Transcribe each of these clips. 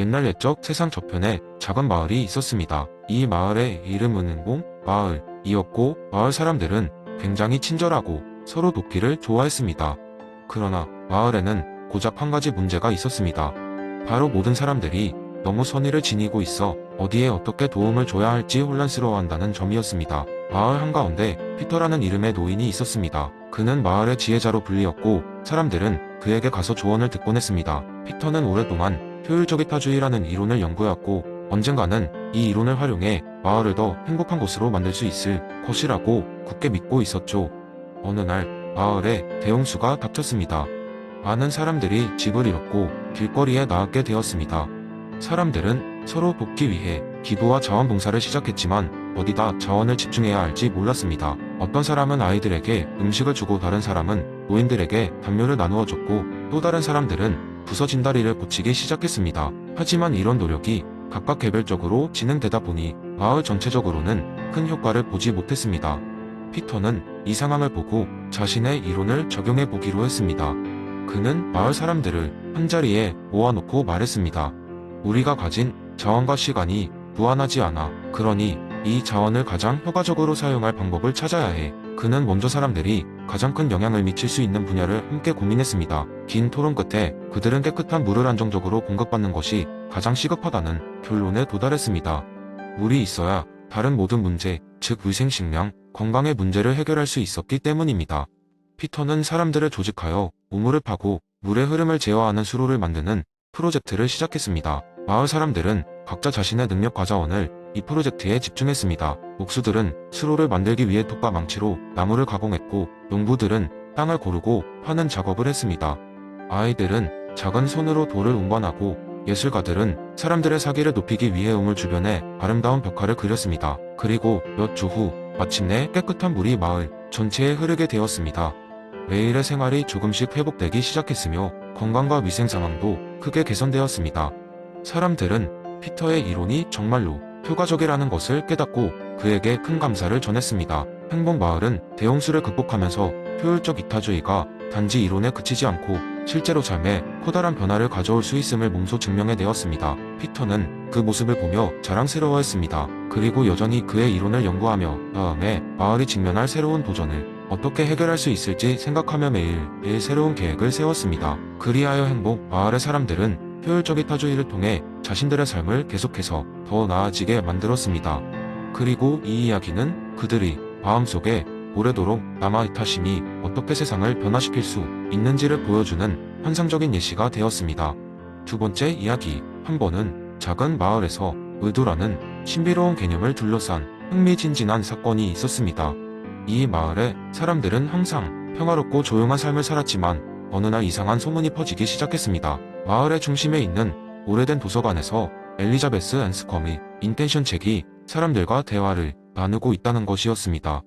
옛날 옛적 세상 저편에 작은 마을이 있었습니다. 이 마을의 이름은 은공 마을이었고 마을 사람들은 굉장히 친절하고 서로 돕기를 좋아했습니다. 그러나 마을에는 고작 한 가지 문제가 있었습니다. 바로 모든 사람들이 너무 선의를 지니고 있어 어디에 어떻게 도움을 줘야 할지 혼란스러워한다는 점이었습니다. 마을 한가운데 피터라는 이름의 노인이 있었습니다. 그는 마을의 지혜자로 불리었고 사람들은 그에게 가서 조언을 듣곤 했습니다. 피터는 오랫동안 효율적이타주의라는 이론을 연구해왔고 언젠가는 이 이론을 활용해 마을을 더 행복한 곳으로 만들 수 있을 것이라고 굳게 믿고 있었죠. 어느 날 마을에 대홍수가 닥쳤습니다. 많은 사람들이 집을 잃었고 길거리에 나앉게 되었습니다. 사람들은 서로 돕기 위해 기부와 자원봉사를 시작했지만 어디다 자원을 집중해야 할지 몰랐습니다. 어떤 사람은 아이들에게 음식을 주고 다른 사람은 노인들에게 담요를 나누어 줬고 또 다른 사람들은 부서진 다리를 고치기 시작했습니다. 하지만 이런 노력이 각각 개별적으로 진행되다 보니 마을 전체적으로는 큰 효과를 보지 못했습니다. 피터는 이 상황을 보고 자신의 이론을 적용해 보기로 했습니다. 그는 마을 사람들을 한자리에 모아놓고 말했습니다. 우리가 가진 자원과 시간이 무한하지 않아. 그러니 이 자원을 가장 효과적으로 사용할 방법을 찾아야 해. 그는 먼저 사람들이 가장 큰 영향을 미칠 수 있는 분야를 함께 고민했습니다. 긴 토론 끝에 그들은 깨끗한 물을 안정적으로 공급받는 것이 가장 시급하다는 결론에 도달했습니다. 물이 있어야 다른 모든 문제, 즉 위생, 식량, 건강의 문제를 해결할 수 있었기 때문입니다. 피터는 사람들을 조직하여 우물을 파고 물의 흐름을 제어하는 수로를 만드는 프로젝트를 시작했습니다. 마을 사람들은 각자 자신의 능력과 자원을 이 프로젝트에 집중했습니다. 목수들은 수로를 만들기 위해 톱과 망치로 나무를 가공했고 농부들은 땅을 고르고 파는 작업을 했습니다. 아이들은 작은 손으로 돌을 운반하고 예술가들은 사람들의 사기를 높이기 위해 우물 주변에 아름다운 벽화를 그렸습니다. 그리고 몇 주 후 마침내 깨끗한 물이 마을 전체에 흐르게 되었습니다. 매일의 생활이 조금씩 회복되기 시작했으며 건강과 위생 상황도 크게 개선되었습니다. 사람들은 피터의 이론이 정말로 효과적이라는 것을 깨닫고 그에게 큰 감사를 전했습니다. 행복마을은 대홍수를 극복하면서 효율적 이타주의가 단지 이론에 그치지 않고 실제로 삶에 커다란 변화를 가져올 수 있음을 몸소 증명해 내었습니다. 피터는 그 모습을 보며 자랑스러워했습니다. 그리고 여전히 그의 이론을 연구하며 다음에 마을이 직면할 새로운 도전을 어떻게 해결할 수 있을지 생각하며 매일 새로운 계획을 세웠습니다. 그리하여 행복 마을의 사람들은 효율적 이타주의를 통해 자신들의 삶을 계속해서 더 나아지게 만들었습니다. 그리고 이 이야기는 그들이 마음속에 오래도록 남아있다심이 어떻게 세상을 변화시킬 수 있는지를 보여주는 환상적인 예시가 되었습니다. 두 번째 이야기, 한 번은 작은 마을에서 의도라는 신비로운 개념을 둘러싼 흥미진진한 사건이 있었습니다. 이 마을의 사람들은 항상 평화롭고 조용한 삶을 살았지만 어느 날 이상한 소문이 퍼지기 시작했습니다. 마을의 중심에 있는 오래된 도서관에서 엘리자베스 앤스컴의 인텐션 책이 사람들과 대화를 나누고 있다는 것이었습니다.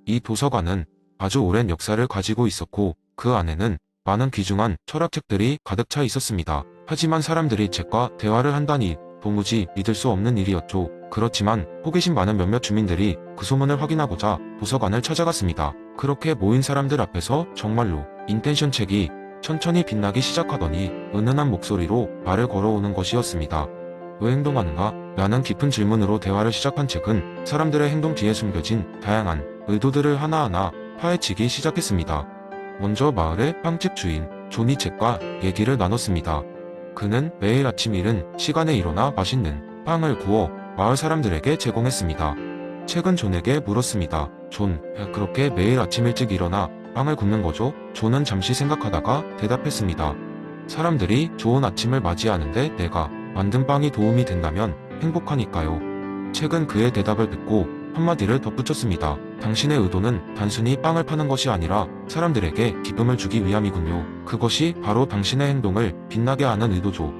이 도서관은 아주 오랜 역사를 가지고 있었고 그 안에는 많은 귀중한 철학책들이 가득 차 있었습니다. 하지만 사람들이 책과 대화를 한다니 도무지 믿을 수 없는 일이었죠. 그렇지만 호기심 많은 몇몇 주민들이 그 소문을 확인하고자 도서관을 찾아갔습니다. 그렇게 모인 사람들 앞에서 정말로 인텐션 책이 천천히 빛나기 시작하더니 은은한 목소리로 말을 걸어오는 것이었습니다. 왜 행동하는가? 라는 깊은 질문으로 대화를 시작한 책은 사람들의 행동 뒤에 숨겨진 다양한 의도들을 하나하나 파헤치기 시작했습니다. 먼저 마을의 빵집 주인 존이 책과 얘기를 나눴습니다. 그는 매일 아침 이른 시간에 일어나 맛있는 빵을 구워 마을 사람들에게 제공했습니다. 책은 존에게 물었습니다. 존, 그렇게 매일 아침 일찍 일어나 빵을 굽는 거죠? 존은 잠시 생각하다가 대답했습니다. 사람들이 좋은 아침을 맞이하는데 내가 만든 빵이 도움이 된다면 행복하니까요. 책은 그의 대답을 듣고 한마디를 덧붙였습니다. 당신의 의도는 단순히 빵을 파는 것이 아니라 사람들에게 기쁨을 주기 위함이군요. 그것이 바로 당신의 행동을 빛나게 하는 의도죠.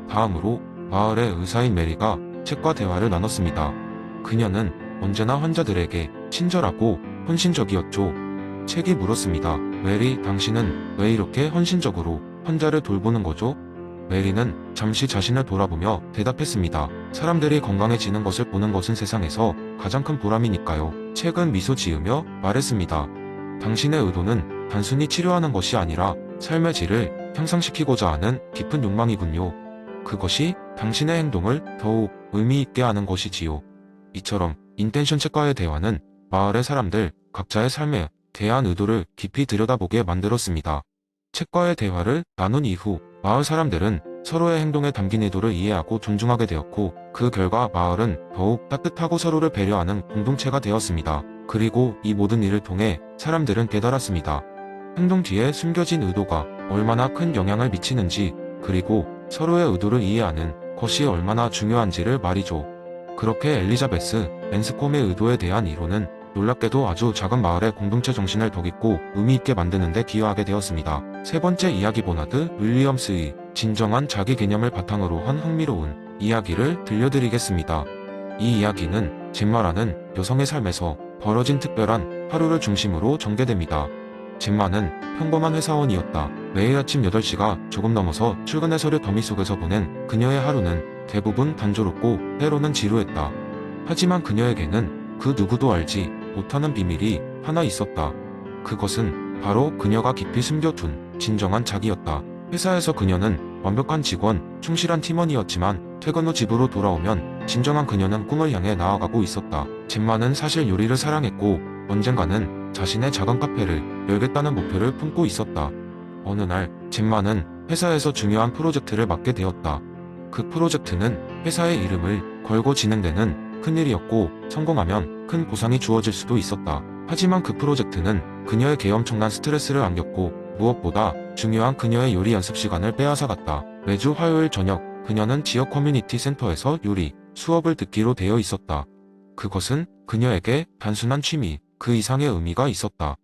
다음으로 마을의 의사인 메리가 책과 대화를 나눴습니다. 그녀는 언제나 환자들에게 친절하고 헌신적이었죠. 책이 물었습니다. 메리, 당신은 왜 이렇게 헌신적으로 환자를 돌보는 거죠? 메리는 잠시 자신을 돌아보며 대답했습니다. 사람들이 건강해지는 것을 보는 것은 세상에서 가장 큰 보람이니까요. 책은 미소 지으며 말했습니다. 당신의 의도는 단순히 치료하는 것이 아니라 삶의 질을 향상시키고자 하는 깊은 욕망이군요. 그것이 당신의 행동을 더욱 의미 있게 하는 것이지요. 이처럼 인텐션 책과의 대화는 마을의 사람들 각자의 삶에 대한 의도를 깊이 들여다보게 만들었습니다. 책과의 대화를 나눈 이후 마을 사람들은 서로의 행동에 담긴 의도를 이해하고 존중하게 되었고, 그 결과 마을은 더욱 따뜻하고 서로를 배려하는 공동체가 되었습니다. 그리고 이 모든 일을 통해 사람들은 깨달았습니다. 행동 뒤에 숨겨진 의도가 얼마나 큰 영향을 미치는지, 그리고 서로의 의도를 이해하는 것이 얼마나 중요한지를 말이죠. 그렇게 엘리자베스 랜스콤의 의도에 대한 이론은 놀랍게도 아주 작은 마을의 공동체 정신을 더 깊고 의미 있게 만드는 데 기여하게 되었습니다. 세 번째 이야기, 버나드 윌리엄스의 진정한 자기 개념을 바탕으로 한 흥미로운 이야기를 들려드리겠습니다. 이 이야기는 젬마라는 여성의 삶에서 벌어진 특별한 하루를 중심으로 전개됩니다. 젬마는 평범한 회사원이었다. 매일 아침 8시가 조금 넘어서 출근의 서류 더미 속에서 보낸 그녀의 하루는 대부분 단조롭고 때로는 지루했다. 하지만 그녀에게는 그 누구도 알지 못하는 비밀이 하나 있었다. 그것은 바로 그녀가 깊이 숨겨둔 진정한 자기였다. 회사에서 그녀는 완벽한 직원, 충실한 팀원이었지만 퇴근 후 집으로 돌아오면 진정한 그녀는 꿈을 향해 나아가고 있었다. 젬마는 사실 요리를 사랑했고 언젠가는 자신의 작은 카페를 열겠다는 목표를 품고 있었다. 어느 날 젬마는 회사에서 중요한 프로젝트를 맡게 되었다. 그 프로젝트는 회사의 이름을 걸고 진행되는 큰일이었고, 성공하면 큰 보상이 주어질 수도 있었다. 하지만 그 프로젝트는 그녀에게 엄청난 스트레스를 안겼고, 무엇보다 중요한 그녀의 요리 연습 시간을 빼앗아갔다. 매주 화요일 저녁 그녀는 지역 커뮤니티 센터에서 요리 수업을 듣기로 되어 있었다. 그것은 그녀에게 단순한 취미 그 이상의 의미가 있었다.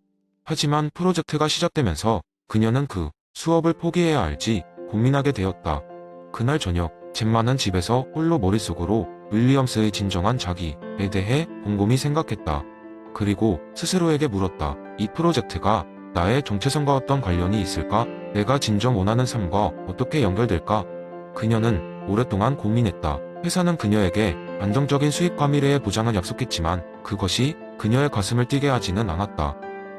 하지만 프로젝트가 시작되면서 그녀는 그 수업을 포기해야 할지 고민하게 되었다. 그날 저녁 젬마는 집에서 홀로 머릿속으로 윌리엄스의 진정한 자기에 대해 곰곰이 생각했다. 그리고 스스로에게 물었다. 이 프로젝트가 나의 정체성과 어떤 관련이 있을까? 내가 진정 원하는 삶과 어떻게 연결될까? 그녀는 오랫동안 고민했다. 회사는 그녀에게 안정적인 수익과 미래의 보장을 약속했지만 그것이 그녀의 가슴을 뛰게 하지는 않았다.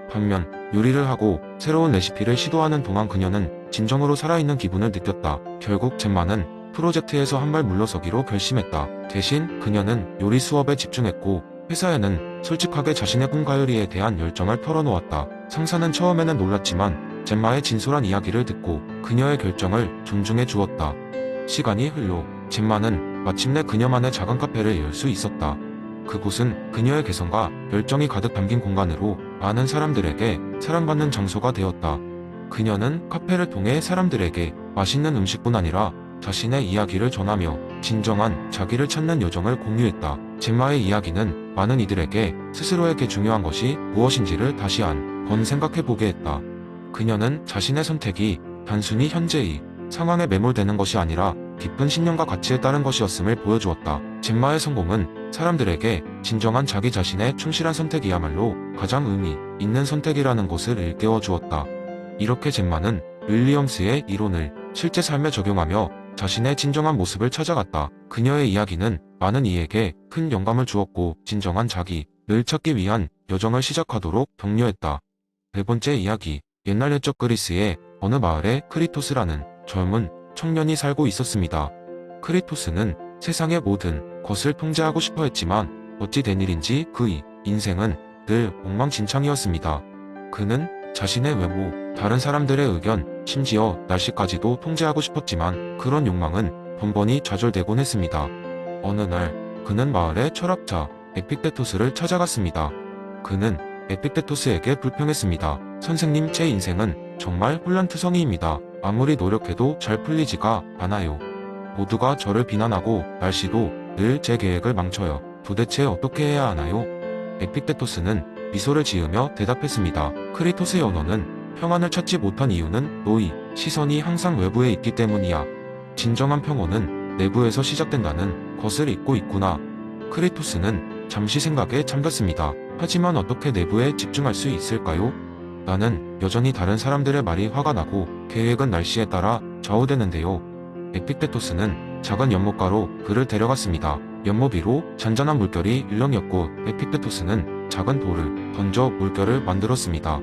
반면 요리를 하고 새로운 레시피를 시도하는 동안 그녀는 진정으로 살아있는 기분을 느꼈다. 결국 젬마는 프로젝트에서 한 발 물러서기로 결심했다. 대신 그녀는 요리 수업에 집중했고 회사에는 솔직하게 자신의 꿈과 요리에 대한 열정을 털어놓았다. 상사는 처음에는 놀랐지만 젬마의 진솔한 이야기를 듣고 그녀의 결정을 존중해 주었다. 시간이 흘러 젬마는 마침내 그녀만의 작은 카페를 열 수 있었다. 그곳은 그녀의 개성과 열정이 가득 담긴 공간으로 많은 사람들에게 사랑받는 장소가 되었다. 그녀는 카페를 통해 사람들에게 맛있는 음식뿐 아니라 자신의 이야기를 전하며 진정한 자기를 찾는 여정을 공유했다. 젬마의 이야기는 많은 이들에게 스스로에게 중요한 것이 무엇인지를 다시 한 번 생각해보게 했다. 그녀는 자신의 선택이 단순히 현재의 상황에 매몰되는 것이 아니라 깊은 신념과 가치에 따른 것이었음을 보여주었다. 젬마의 성공은 사람들에게 진정한 자기 자신의 충실한 선택이야말로 가장 의미 있는 선택이라는 것을 일깨워 주었다. 이렇게 젬마는 윌리엄스의 이론을 실제 삶에 적용하며 자신의 진정한 모습을 찾아갔다. 그녀의 이야기는 많은 이에게 큰 영감을 주었고 진정한 자기를 찾기 위한 여정을 시작하도록 격려했다. 네 번째 이야기, 옛날 옛적 그리스의 어느 마을에 크리토스라는 젊은 청년이 살고 있었습니다. 크리토스는 세상의 모든 것을 통제하고 싶어 했지만 어찌 된 일인지 그의 인생은 늘 엉망진창이었습니다. 그는 자신의 외모, 다른 사람들의 의견, 심지어 날씨까지도 통제하고 싶었지만 그런 욕망은 번번이 좌절되곤 했습니다. 어느 날 그는 마을의 철학자 에픽테토스를 찾아갔습니다. 그는 에픽테토스에게 불평했습니다. 선생님, 제 인생은 정말 혼란투성이입니다. 아무리 노력해도 잘 풀리지가 않아요. 모두가 저를 비난하고 날씨도 늘 제 계획을 망쳐요. 도대체 어떻게 해야 하나요? 에픽테토스는 미소를 지으며 대답했습니다. 크리토스의 언어는 평안을 찾지 못한 이유는 너의 시선이 항상 외부에 있기 때문이야. 진정한 평온은 내부에서 시작된다는 것을 잊고 있구나. 크리토스는 잠시 생각에 잠겼습니다. 하지만 어떻게 내부에 집중할 수 있을까요? 나는 여전히 다른 사람들의 말이 화가 나고 계획은 날씨에 따라 좌우되는데요. 에픽테토스는 작은 연못가로 그를 데려갔습니다. 연못 위로 잔잔한 물결이 일렁였고 에픽테토스는 작은 돌을 던져 물결을 만들었습니다.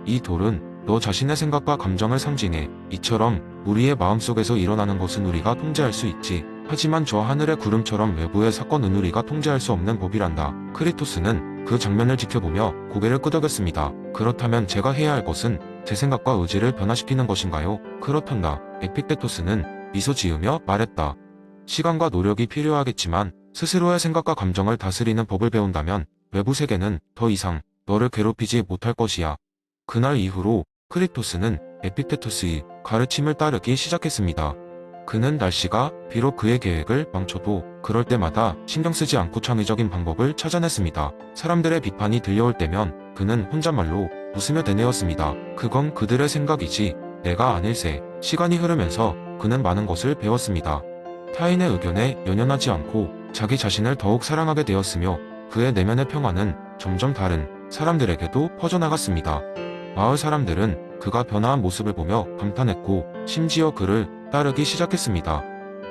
이 돌은 너 자신의 생각과 감정을 상징해. 이처럼 우리의 마음속에서 일어나는 것은 우리가 통제할 수 있지. 하지만 저 하늘의 구름처럼 외부의 사건은 우리가 통제할 수 없는 법이란다. 크리토스는 그 장면을 지켜보며 고개를 끄덕였습니다. 그렇다면 제가 해야 할 것은 제 생각과 의지를 변화시키는 것인가요? 그렇단다. 에픽테토스는 미소 지으며 말했다. 시간과 노력이 필요하겠지만 스스로의 생각과 감정을 다스리는 법을 배운다면 외부 세계는 더 이상 너를 괴롭히지 못할 것이야. 그날 이후로 크리토스는 에픽테토스의 가르침을 따르기 시작했습니다. 그는 날씨가 비록 그의 계획을 망쳐도 그럴 때마다 신경 쓰지 않고 창의적인 방법을 찾아냈습니다. 사람들의 비판이 들려올 때면 그는 혼잣말로 웃으며 되뇌었습니다. 그건 그들의 생각이지 내가 아닐세. 시간이 흐르면서 그는 많은 것을 배웠습니다. 타인의 의견에 연연하지 않고 자기 자신을 더욱 사랑하게 되었으며 그의 내면의 평화는 점점 다른 사람들에게도 퍼져나갔습니다. 마을 사람들은 그가 변화한 모습을 보며 감탄했고 심지어 그를 따르기 시작했습니다.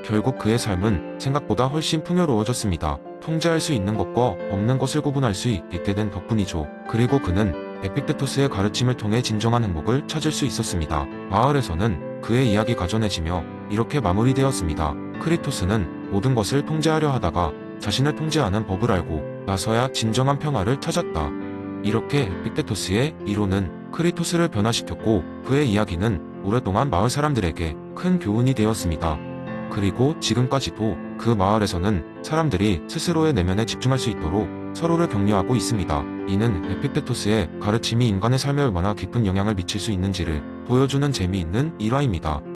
결국 그의 삶은 생각보다 훨씬 풍요로워졌습니다. 통제할 수 있는 것과 없는 것을 구분할 수 있게 된 덕분이죠. 그리고 그는 에픽테토스의 가르침을 통해 진정한 행복을 찾을 수 있었습니다. 마을에서는 그의 이야기가 전해지며 이렇게 마무리되었습니다. 크리토스는 모든 것을 통제하려 하다가 자신을 통제하는 법을 알고 나서야 진정한 평화를 찾았다. 이렇게 에픽테토스의 이론은 크리토스를 변화시켰고 그의 이야기는 오랫동안 마을 사람들에게 큰 교훈이 되었습니다. 그리고 지금까지도 그 마을에서는 사람들이 스스로의 내면에 집중할 수 있도록 서로를 격려하고 있습니다. 이는 에픽테토스의 가르침이 인간의 삶에 얼마나 깊은 영향을 미칠 수 있는지를 보여주는 재미있는 일화입니다.